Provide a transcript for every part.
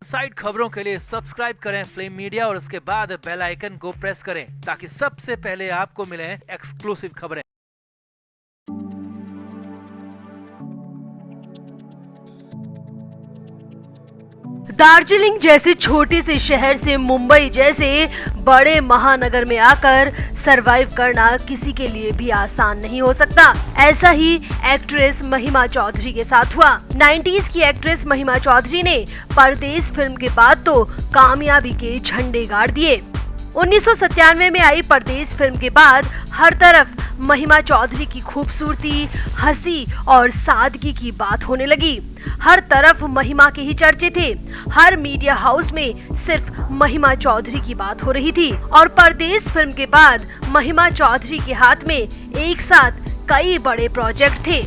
Side खबरों के लिए सब्सक्राइब करें फ्लेम मीडिया और उसके बाद बेल आइकन को प्रेस करें ताकि सबसे पहले आपको मिले एक्सक्लूसिव खबरें। दार्जिलिंग जैसे छोटे से शहर से मुंबई जैसे बड़े महानगर में आकर सरवाइव करना किसी के लिए भी आसान नहीं हो सकता। ऐसा ही एक्ट्रेस महिमा चौधरी के साथ हुआ। 90s की एक्ट्रेस महिमा चौधरी ने परदेस फिल्म के बाद तो कामयाबी के झंडे गाड़ दिए। 1997 में आई परदेस फिल्म के बाद हर तरफ महिमा चौधरी की खूबसूरती, हंसी और सादगी की बात होने लगी। हर तरफ महिमा के ही चर्चे थे। हर मीडिया हाउस में सिर्फ महिमा चौधरी की बात हो रही थी और परदेस फिल्म के बाद महिमा चौधरी के हाथ में एक साथ कई बड़े प्रोजेक्ट थे।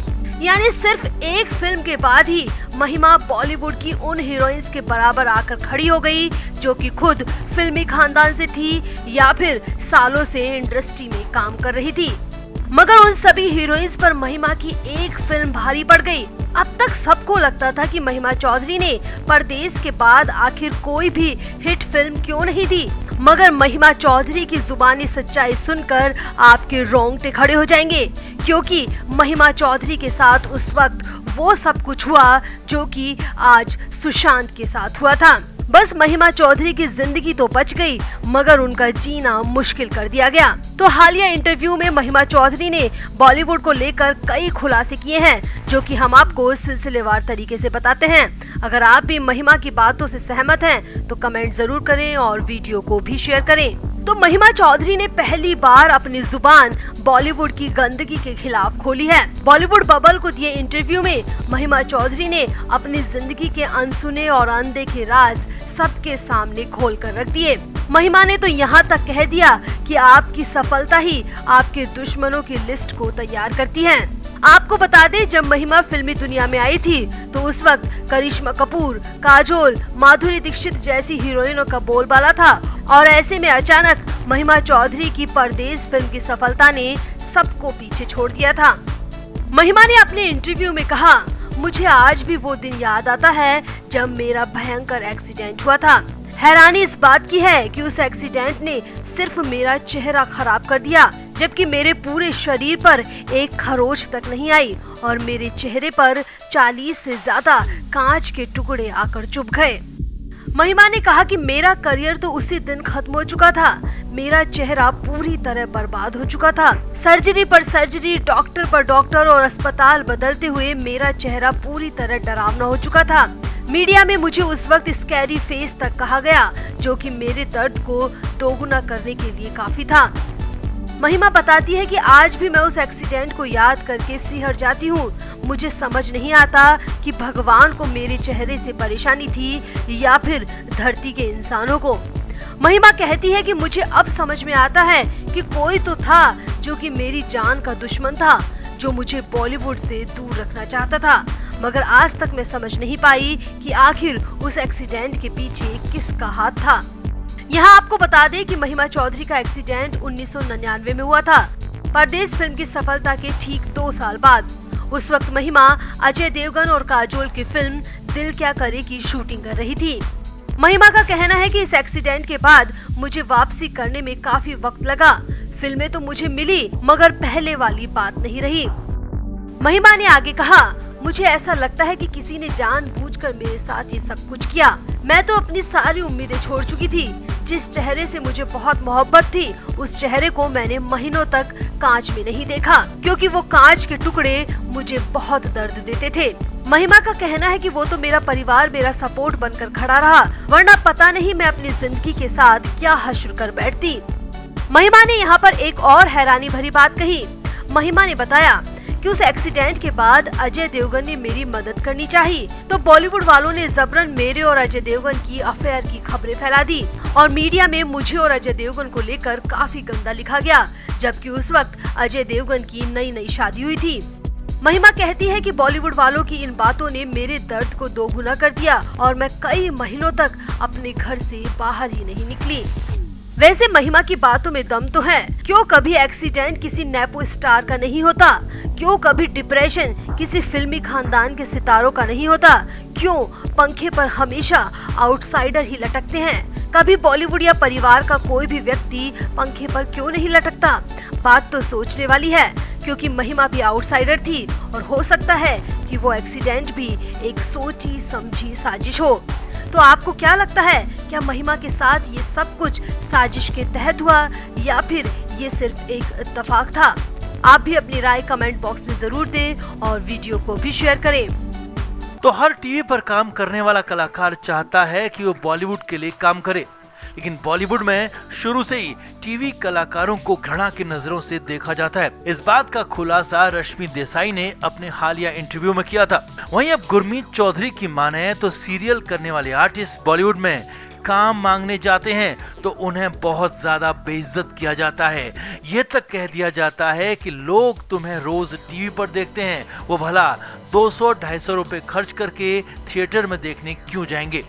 यानी सिर्फ एक फिल्म के बाद ही महिमा बॉलीवुड की उन हीरोइंस के बराबर आकर खड़ी हो गई जो कि खुद फिल्मी खानदान से थी या फिर सालों से इंडस्ट्री में काम कर रही थी। मगर उन सभी हीरोइंस पर महिमा की एक फिल्म भारी पड़ गई। अब तक सबको लगता था कि महिमा चौधरी ने परदेस के बाद आखिर कोई भी हिट फिल्म क्यों नहीं दी, मगर महिमा चौधरी की जुबानी सच्चाई सुनकर आपके रोंगटे खड़े हो जाएंगे, क्योंकि महिमा चौधरी के साथ उस वक्त वो सब कुछ हुआ जो कि आज सुशांत के साथ हुआ था। बस महिमा चौधरी की जिंदगी तो बच गई मगर उनका जीना मुश्किल कर दिया गया। तो हालिया इंटरव्यू में महिमा चौधरी ने बॉलीवुड को लेकर कई खुलासे किए हैं जो कि हम आपको सिलसिलेवार तरीके से बताते हैं। अगर आप भी महिमा की बातों से सहमत हैं तो कमेंट जरूर करें और वीडियो को भी शेयर करें। तो महिमा चौधरी ने पहली बार अपनी जुबान बॉलीवुड की गंदगी के खिलाफ खोली है। बॉलीवुड बबल को दिए इंटरव्यू में महिमा चौधरी ने अपनी जिंदगी के अनसुने और अनदेखे राज सबके सामने खोल कर रख दिए। महिमा ने तो यहाँ तक कह दिया कि आपकी सफलता ही आपके दुश्मनों की लिस्ट को तैयार करती है। आपको बता दें, जब महिमा फिल्मी दुनिया में आई थी तो उस वक्त करिश्मा कपूर, काजोल, माधुरी दीक्षित जैसी हीरोइनों का बोलबाला था और ऐसे में अचानक महिमा चौधरी की परदेस फिल्म की सफलता ने सबको पीछे छोड़ दिया था। महिमा ने अपने इंटरव्यू में कहा, मुझे आज भी वो दिन याद आता है जब मेरा भयंकर एक्सीडेंट हुआ था। हैरानी इस बात की है कि उस एक्सीडेंट ने सिर्फ मेरा चेहरा खराब कर दिया, जबकि मेरे पूरे शरीर पर एक खरोच तक नहीं आई और मेरे चेहरे पर 40 से ज्यादा कांच के टुकड़े आकर चुभ गए। महिमा ने कहा कि मेरा करियर तो उसी दिन खत्म हो चुका था। मेरा चेहरा पूरी तरह बर्बाद हो चुका था। सर्जरी पर सर्जरी, डॉक्टर पर डॉक्टर और अस्पताल बदलते हुए मेरा चेहरा पूरी तरह डरावना हो चुका था। मीडिया में मुझे उस वक्त स्कैरी फेस तक कहा गया, जो कि मेरे दर्द को दोगुना करने के लिए काफी था। महिमा बताती है कि आज भी मैं उस एक्सीडेंट को याद करके सिहर जाती हूँ। मुझे समझ नहीं आता कि भगवान को मेरे चेहरे से परेशानी थी या फिर धरती के इंसानों को। महिमा कहती है कि मुझे अब समझ में आता है कि कोई तो था जो कि मेरी जान का दुश्मन था, जो मुझे बॉलीवुड से दूर रखना चाहता था, मगर आज तक मैं समझ नहीं पाई कि आखिर उस एक्सीडेंट के पीछे किसका हाथ था। यहाँ आपको बता दें कि महिमा चौधरी का एक्सीडेंट 1999 में हुआ था, परदेस फिल्म की सफलता के ठीक 2 साल बाद। उस वक्त महिमा अजय देवगन और काजोल की फिल्म दिल क्या करे की शूटिंग कर रही थी। महिमा का कहना है कि इस एक्सीडेंट के बाद मुझे वापसी करने में काफी वक्त लगा। फिल्में तो मुझे मिली मगर पहले वाली बात नहीं रही। महिमा ने आगे कहा, मुझे ऐसा लगता है कि किसी ने जानबूझकर मेरे साथ ये सब कुछ किया। मैं तो अपनी सारी उम्मीदें छोड़ चुकी थी। जिस चेहरे से मुझे बहुत मोहब्बत थी उस चेहरे को मैंने महीनों तक कांच में नहीं देखा, क्योंकि वो कांच के टुकड़े मुझे बहुत दर्द देते थे। महिमा का कहना है कि वो तो मेरा परिवार मेरा सपोर्ट बनकर खड़ा रहा, वरना पता नहीं मैं अपनी जिंदगी के साथ क्या हश्र कर बैठती। महिमा ने यहाँ पर एक और हैरानी भरी बात कही। महिमा ने बताया कि उस एक्सीडेंट के बाद अजय देवगन ने मेरी मदद करनी चाहिए, तो बॉलीवुड वालों ने जबरन मेरे और अजय देवगन की अफेयर की खबरें फैला दी और मीडिया में मुझे और अजय देवगन को लेकर काफी गंदा लिखा गया, जबकि उस वक्त अजय देवगन की नई शादी हुई थी। महिमा कहती है कि बॉलीवुड वालों की इन बातों ने मेरे दर्द को दोगुना कर दिया और मैं कई महीनों तक अपने घर से बाहर ही नहीं निकली। वैसे महिमा की बातों में दम तो है। क्यों कभी एक्सीडेंट किसी नेपो स्टार का नहीं होता? क्यों कभी डिप्रेशन किसी फिल्मी खानदान के सितारों का नहीं होता? क्यों पंखे पर हमेशा आउटसाइडर ही लटकते हैं? कभी बॉलीवुड या परिवार का कोई भी व्यक्ति पंखे पर क्यों नहीं लटकता? बात तो सोचने वाली है, क्योंकि महिमा भी आउटसाइडर थी और हो सकता है कि वो एक्सीडेंट भी एक सोची समझी साजिश हो। तो आपको क्या लगता है, क्या महिमा के साथ ये सब कुछ साजिश के तहत हुआ या फिर ये सिर्फ एक इत्तेफाक था? आप भी अपनी राय कमेंट बॉक्स में जरूर दें और वीडियो को भी शेयर करें। तो हर टीवी पर काम करने वाला कलाकार चाहता है कि वो बॉलीवुड के लिए काम करे, लेकिन बॉलीवुड में शुरू से ही टीवी कलाकारों को घृणा की नजरों से देखा जाता है। इस बात का खुलासा रश्मि देसाई ने अपने हालिया इंटरव्यू में किया था। वहीं अब गुरमीत चौधरी की माने तो सीरियल करने वाले आर्टिस्ट बॉलीवुड में काम मांगने जाते हैं तो उन्हें बहुत ज्यादा बेइज्जत किया जाता है। ये तक कह दिया जाता है कि लोग तुम्हें रोज टीवी पर देखते हैं, वो भला 200-250 रुपए खर्च करके थिएटर में देखने क्यों जाएंगे।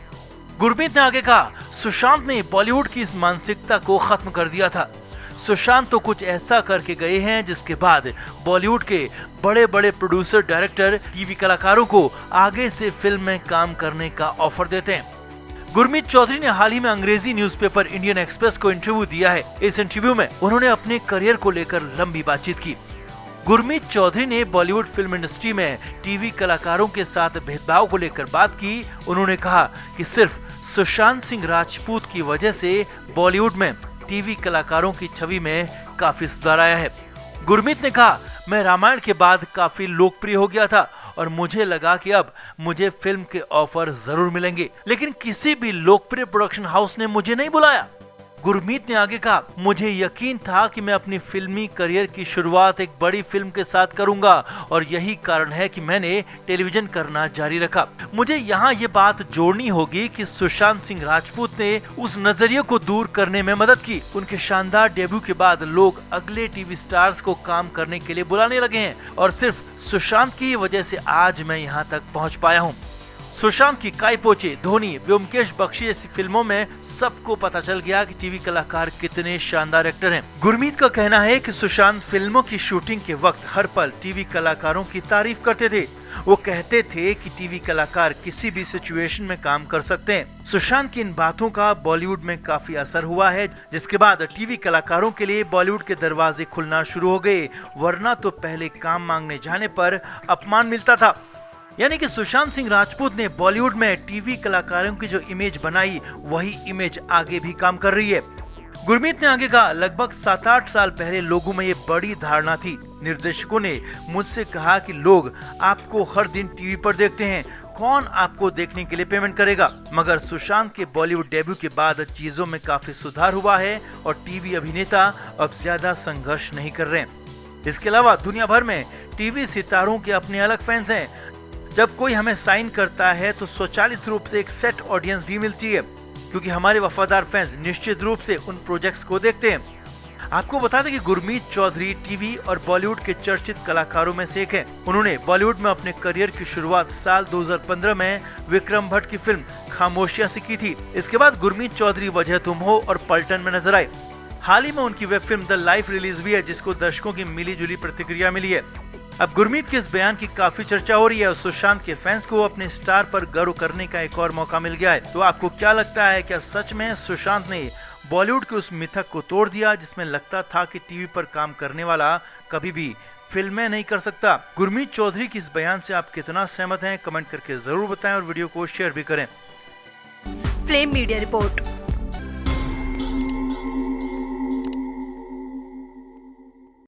गुरमीत ने आगे कहा, सुशांत ने बॉलीवुड की इस मानसिकता को खत्म कर दिया था। सुशांत तो कुछ ऐसा करके गए हैं जिसके बाद बॉलीवुड के बड़े बड़े प्रोड्यूसर, डायरेक्टर टीवी कलाकारों को आगे से फिल्म में काम करने का ऑफर देते हैं। गुरमीत चौधरी ने हाल ही में अंग्रेजी न्यूज़पेपर इंडियन एक्सप्रेस को इंटरव्यू दिया है। इस इंटरव्यू में उन्होंने अपने करियर को लेकर लंबी बातचीत की। गुरमीत चौधरी ने बॉलीवुड फिल्म इंडस्ट्री में टीवी कलाकारों के साथ भेदभाव को लेकर बात की। उन्होंने कहा कि सिर्फ सुशांत सिंह राजपूत की वजह से बॉलीवुड में टीवी कलाकारों की छवि में काफी सुधार आया है। गुरमीत ने कहा, मैं रामायण के बाद काफी लोकप्रिय हो गया था और मुझे लगा कि अब मुझे फिल्म के ऑफर जरूर मिलेंगे, लेकिन किसी भी लोकप्रिय प्रोडक्शन हाउस ने मुझे नहीं बुलाया। गुरमीत ने आगे कहा, मुझे यकीन था कि मैं अपनी फिल्मी करियर की शुरुआत एक बड़ी फिल्म के साथ करूंगा और यही कारण है कि मैंने टेलीविजन करना जारी रखा। मुझे यहाँ ये बात जोड़नी होगी कि सुशांत सिंह राजपूत ने उस नजरिए को दूर करने में मदद की। उनके शानदार डेब्यू के बाद लोग अगले टीवी स्टार्स को काम करने के लिए बुलाने लगे हैं और सिर्फ सुशांत की वजह से आज मैं यहाँ तक पहुँच पाया हूँ। सुशांत की काई पोचे, धोनी, व्योमकेश बख्शी जैसी फिल्मों में सबको पता चल गया कि टीवी कलाकार कितने शानदार एक्टर हैं। गुरमीत का कहना है कि सुशांत फिल्मों की शूटिंग के वक्त हर पल टीवी कलाकारों की तारीफ करते थे। वो कहते थे कि टीवी कलाकार किसी भी सिचुएशन में काम कर सकते हैं। सुशांत की इन बातों का बॉलीवुड में काफी असर हुआ है, जिसके बाद टीवी कलाकारों के लिए बॉलीवुड के दरवाजे खुलना शुरू हो गए, वरना तो पहले काम मांगने जाने पर अपमान मिलता था। यानी कि सुशांत सिंह राजपूत ने बॉलीवुड में टीवी कलाकारों की जो इमेज बनाई, वही इमेज आगे भी काम कर रही है। गुरमीत ने आगे कहा, लगभग 7-8 साल पहले लोगों में ये बड़ी धारणा थी। निर्देशकों ने मुझसे कहा कि लोग आपको हर दिन टीवी पर देखते हैं, कौन आपको देखने के लिए पेमेंट करेगा। मगर सुशांत के बॉलीवुड डेब्यू के बाद चीजों में काफी सुधार हुआ है और टीवी अभिनेता अब ज्यादा संघर्ष नहीं कर रहे हैं। इसके अलावा दुनिया भर में टीवी सितारों के अपने अलग फैंस हैं। जब कोई हमें साइन करता है तो स्वचालित रूप से एक सेट ऑडियंस भी मिलती है, क्योंकि हमारे वफादार फैंस निश्चित रूप से उन प्रोजेक्ट्स को देखते हैं। आपको बता दें कि गुरमीत चौधरी टीवी और बॉलीवुड के चर्चित कलाकारों में से एक हैं। उन्होंने बॉलीवुड में अपने करियर की शुरुआत साल 2015 में विक्रम भट्ट की फिल्म खामोशियां से की थी। इसके बाद गुरमीत चौधरी वजह तुम हो और पलटन में नजर आए। हाल ही में उनकी web film the life release हुई है, जिसको दर्शकों की मिली जुली प्रतिक्रिया मिली है। अब गुरमीत के इस बयान की काफी चर्चा हो रही है और सुशांत के फैंस को अपने स्टार पर गर्व करने का एक और मौका मिल गया है। तो आपको क्या लगता है, क्या सच में सुशांत ने बॉलीवुड के उस मिथक को तोड़ दिया जिसमें लगता था कि टीवी पर काम करने वाला कभी भी फिल्में नहीं कर सकता? गुरमीत चौधरी की इस बयान से आप कितना सहमत हैं, कमेंट करके जरूर बताएं और वीडियो को शेयर भी करें। Flame media report.